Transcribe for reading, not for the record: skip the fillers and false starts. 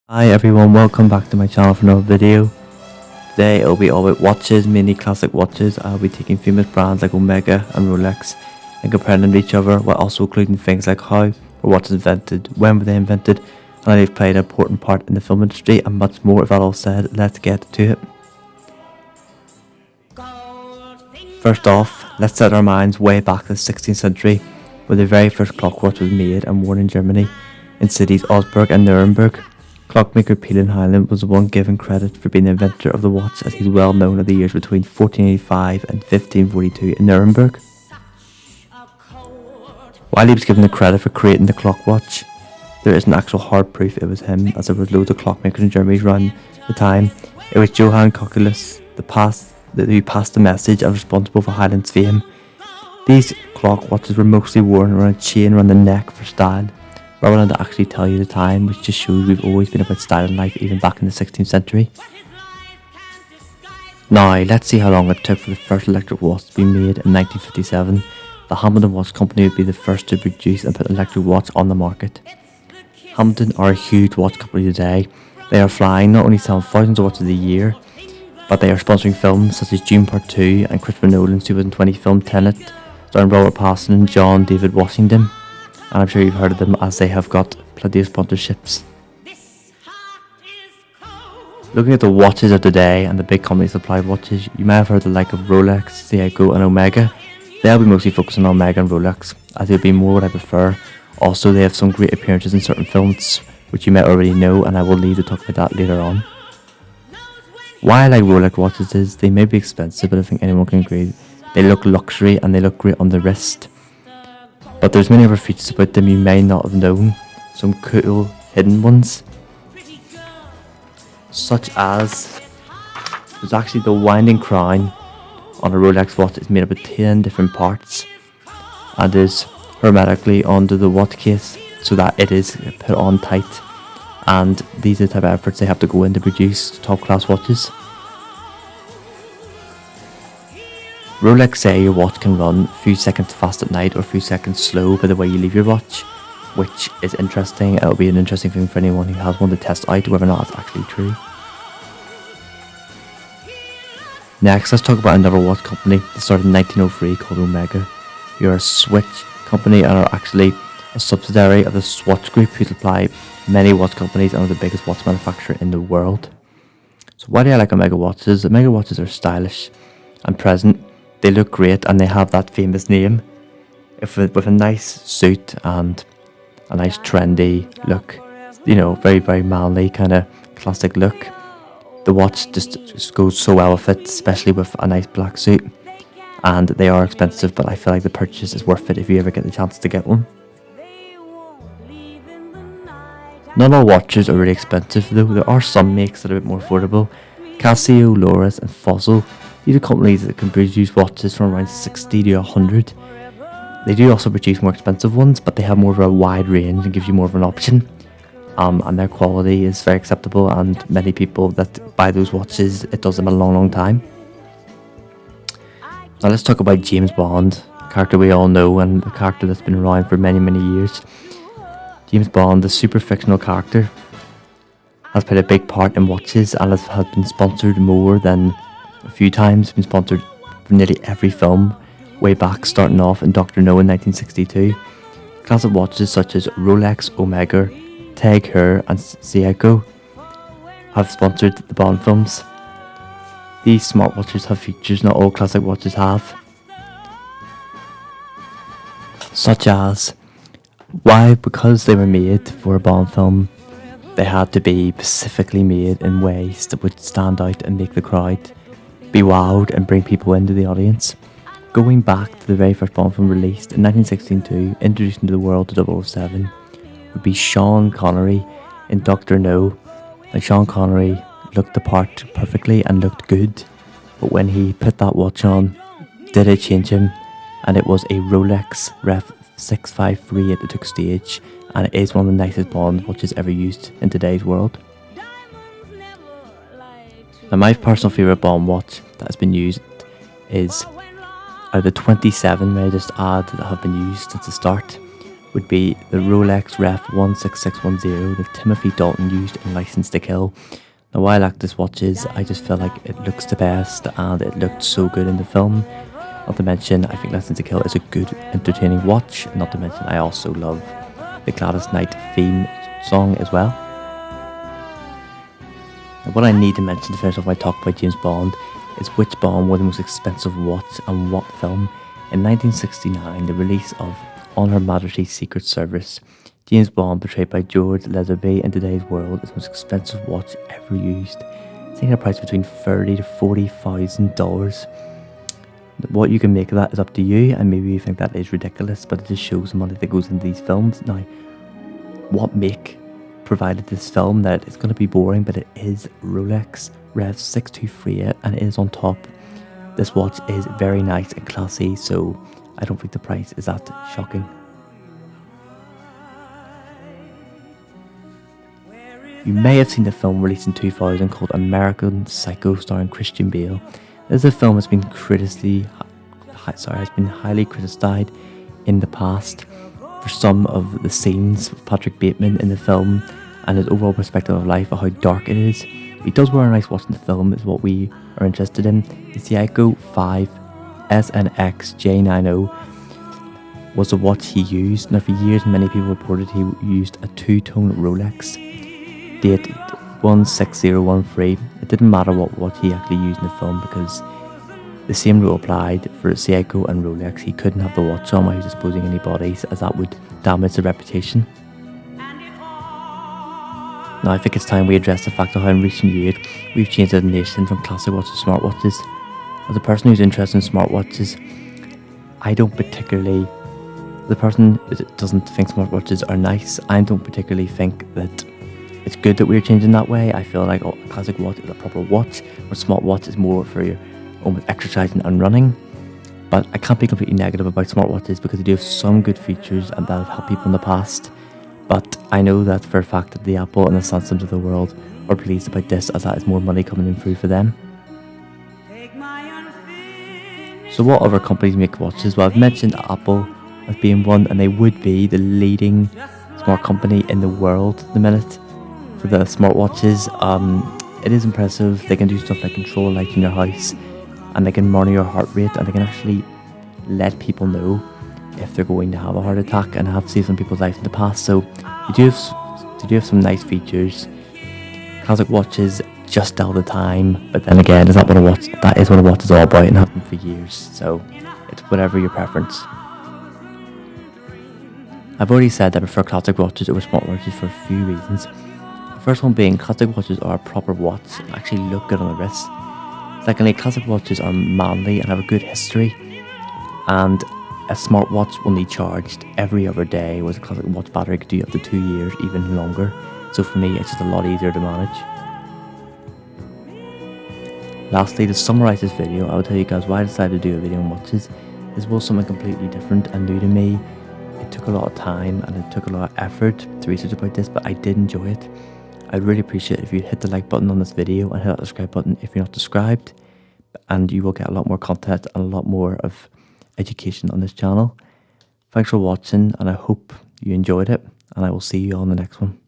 Hi everyone, welcome back to my channel for another video. Today it'll be all about watches, mainly classic watches. I'll be taking famous brands like Omega and Rolex and comparing them to each other, while also including things like how were watches invented, when were they invented, and how they've played an important part in the film industry, and much more. With that all said, let's get to it. First off, let's set our minds way back to the 16th century, where the very first clock watch was made and worn in Germany, in cities Augsburg and Nuremberg. Clockmaker Pelin Highland was the one given credit for being the inventor of the watch, as he's well known of the years between 1485 and 1542 in Nuremberg. While he was given the credit for creating the clock watch, there isn't actual hard proof it was him, as there was loads of clockmakers in Germany around the time. It was Johann Cocculus who passed the message and was responsible for Highland's fame. These clock watches were mostly worn around a chain around the neck for style, rather than to actually tell you the time, which just shows we've always been about style in life, even back in the 16th century. Now, let's see how long it took for the first electric watch to be made in 1957. The Hamilton Watch Company would be the first to produce and put an electric watch on the market. Hamilton are a huge watch company today. They are flying, not only selling thousands of watches a year, but they are sponsoring films such as Dune Part 2 and Christopher Nolan's 2020 film Tenet, starring Robert Pattinson and John David Washington. And I'm sure you've heard of them, as they have got plenty of sponsorships. Looking at the watches of today and the big companies that supply watches, you may have heard the like of Rolex, Seiko and Omega. They'll be mostly focusing on Omega and Rolex, as it would be more what I prefer. Also, they have some great appearances in certain films, which you may already know, and I will leave to talk about that later on. Why I like Rolex watches is they may be expensive, but I think anyone can agree they look luxury and they look great on the wrist. But there's many other features about them you may not have known, some cool hidden ones, such as there's actually the winding crown on a Rolex watch. It's made up of 10 different parts and is hermetically onto the watch case so that it is put on tight, and these are the type of efforts they have to go in to produce top class watches. Rolex say your watch can run a few seconds fast at night or a few seconds slow by the way you leave your watch, which is interesting. It'll be an interesting thing for anyone who has one to test out whether or not it's actually true. Next, let's talk about another watch company that started in 1903 called Omega. They are a Swiss company and are actually a subsidiary of the Swatch Group, who supply many watch companies and are the biggest watch manufacturer in the world. So why do I like Omega watches? Omega watches are stylish and present. They look great and they have that famous name. With a nice suit and a nice trendy look, very, very manly kind of classic look. The watch just goes so well with it, especially with a nice black suit. And they are expensive, but I feel like the purchase is worth it if you ever get the chance to get one. Not all watches are really expensive though. There are some makes that are a bit more affordable. Casio, Loris and Fossil. These are companies that can produce watches from around 60 to 100. They do also produce more expensive ones, but they have more of a wide range and gives you more of an option. And their quality is very acceptable, and many people that buy those watches, it does them a long, long time. Now let's talk about James Bond, a character we all know and a character that's been around for many, many years. James Bond, the super fictional character, has played a big part in watches and has been sponsored more than a few times, been sponsored for nearly every film, way back starting off in Dr. No in 1962. Classic watches such as Rolex, Omega, Tag Heuer and Seiko have sponsored the Bond films. These smartwatches have features not all classic watches have, such as because they were made for a Bond film, they had to be specifically made in ways that would stand out and make the crowd be wowed and bring people into the audience. Going back to the very first Bond film released in 1962, introduced into the world to 007, would be Sean Connery in Dr. No. Now, Sean Connery looked the part perfectly and looked good, but when he put that watch on, did it change him? And it was a Rolex Ref 6538 that took stage, and it is one of the nicest Bond watches ever used in today's world. Now, my personal favourite Bond watch that has been used is out of the 27, may I just add, that have been used since the start, would be the Rolex Ref 16610 that Timothy Dalton used in License to Kill. Now, while I like this watches, I just feel like it looks the best and it looked so good in the film. Not to mention, I think License to Kill is a good, entertaining watch. Not to mention, I also love the Gladys Knight theme song as well. Now, what I need to mention to finish off my talk about James Bond is which Bond wore the most expensive watch and what film. In 1969, the release of On Her Majesty's Secret Service, James Bond, portrayed by George Lazenby in today's world, is the most expensive watch ever used, taking a price between $30,000 to $40,000. What you can make of that is up to you, and maybe you think that is ridiculous, but it just shows the money that goes into these films. Now, what make provided this film that it's going to be boring, but it is Rolex Rev 6238 and it is on top. This watch is very nice and classy, so I don't think the price is that shocking. You may have seen the film released in 2000 called American Psycho starring Christian Bale. This is a film that's been highly criticised in the past for some of the scenes of Patrick Bateman in the film and his overall perspective of life, or how dark it is. He does wear a nice watch in the film, is what we are interested in. The Seiko 5 SNX J90 was the watch he used. Now, for years, many people reported he used a two-tone Rolex, date 16013. It didn't matter what watch he actually used in the film because the same rule applied for Seiko and Rolex. He couldn't have the watch on while he was exposing any bodies, as that would damage the reputation. Now, I think it's time we address the fact of how in recent years we've changed as a nation from classic watches to smartwatches. As a person who's interested in smartwatches, the person that doesn't think smartwatches are nice, I don't particularly think that it's good that we're changing that way. I feel like a classic watch is a proper watch, or smartwatch is more for your own exercising and running. But I can't be completely negative about smartwatches because they do have some good features and that have helped people in the past. But I know that for a fact that the Apple and the Samsungs of the world are pleased about this, as that is more money coming in through for them. So what other companies make watches? Well, I've mentioned Apple as being one, and they would be the leading smart company in the world at the minute for the smartwatches. It is impressive. They can do stuff like control light in your house, and they can monitor your heart rate, and they can actually let people know if they're going to have a heart attack, and have saved some people's lives in the past. So they do have some nice features. Classic watches just tell the time, but then again, it's not what a watch. That is what a watch is all about, and has been for years. So it's whatever your preference. I've already said that I prefer classic watches over smartwatches for a few reasons. The first one being, classic watches are a proper watch and actually look good on the wrist. Secondly, classic watches are manly and have a good history, and a smartwatch will need charged every other day, whereas a classic watch battery could do up to 2 years, even longer. So for me, it's just a lot easier to manage. Lastly, to summarise this video, I will tell you guys why I decided to do a video on watches. This was something completely different and new to me. It took a lot of time and it took a lot of effort to research about this, but I did enjoy it. I'd really appreciate it if you hit the like button on this video and hit that subscribe button if you're not subscribed, and you will get a lot more content and a lot more of education on this channel. Thanks for watching, and I hope you enjoyed it, and I will see you on the next one.